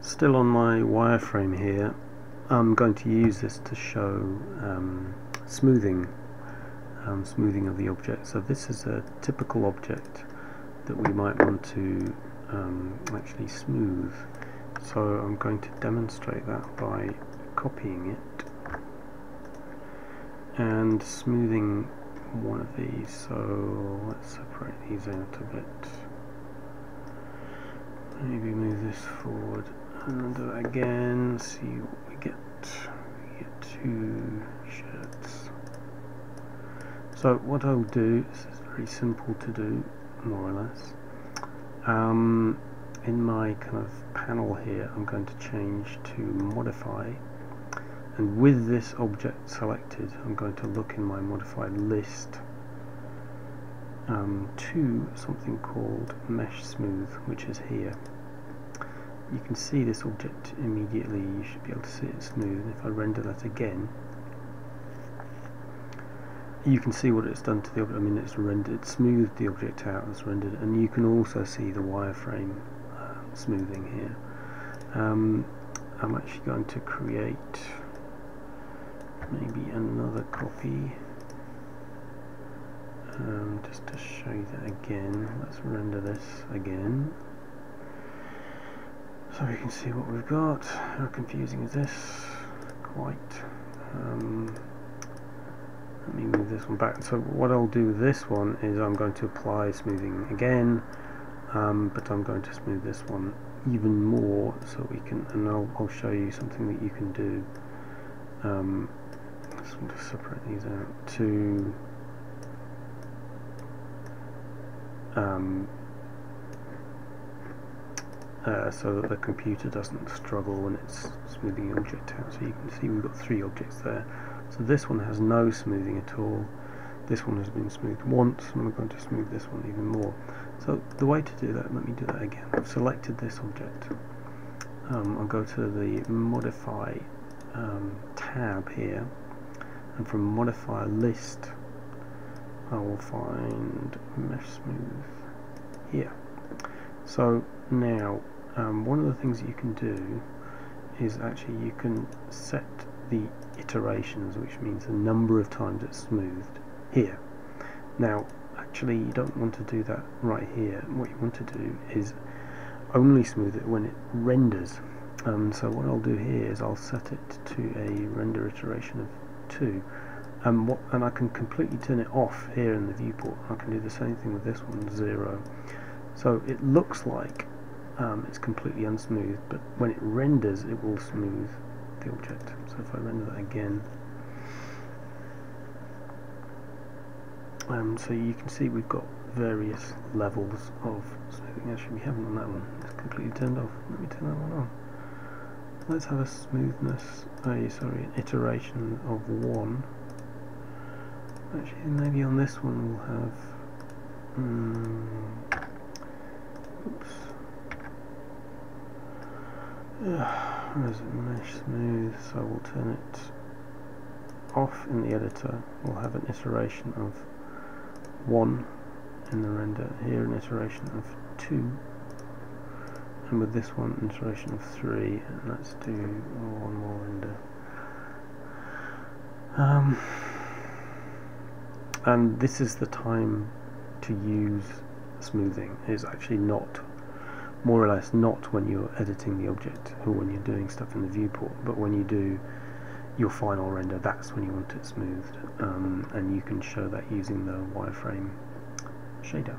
Still on my wireframe here, I'm going to use this to show smoothing of the object. So this is a typical object that we might want to actually smooth. So I'm going to demonstrate that by copying it and smoothing one of these. So let's separate these out a bit. Maybe move this forward and do it again. See what we get. We get two shirts. So what I'll do, this is very simple to do, more or less. In my kind of panel here, I'm going to change to modify, and with this object selected, I'm going to look in my modified list to something called Meshsmooth, which is here. You can see this object immediately. You should be able to see it smooth. And if I render that again, you can see what it's done to the object. I mean, it's rendered, it's smoothed the object out, it's rendered, and you can also see the wireframe smoothing here. I'm actually going to create maybe another copy just to show you that again. Let's render this again so we can see what we've got. How confusing is this? Quite. Let me move this one back. So what I'll do with this one is I'm going to apply smoothing again, but I'm going to smooth this one even more so we can, and I'll show you something that you can do. I just want to separate these out to so that the computer doesn't struggle when it's smoothing the object out. So you can see we've got three objects there. So this one has no smoothing at all. This one has been smoothed once, and I'm going to smooth this one even more. So the way to do that, let me do that again. I've selected this object. I'll go to the Modify tab here, and from Modify List, I will find Meshsmooth here. So now, one of the things that you can do is actually you can set the iterations, which means the number of times it's smoothed, here. Now actually you don't want to do that right here. What you want to do is only smooth it when it renders. So what I'll do here is I'll set it to a render iteration of 2, and I can completely turn it off here in the viewport. I can do the same thing with this one, 0. So it looks like it's completely unsmooth, but when it renders it will smooth the object. So if I render that again, so you can see we've got various levels of smoothing. Actually, we haven't on that one, it's completely turned off. Let me turn that one on. Let's have a smoothness, an iteration of 1. Actually, maybe on this one we'll have oops. Where's it? Meshsmooth. So we'll turn it off in the editor. We'll have an iteration of 1 in the render. Here an iteration of 2. And with this one, an iteration of 3. And let's do one more render. And this is the time to use smoothing. It's actually not, more or less not when you're editing the object or when you're doing stuff in the viewport, but when you do your final render, that's when you want it smoothed, and you can show that using the wireframe shader.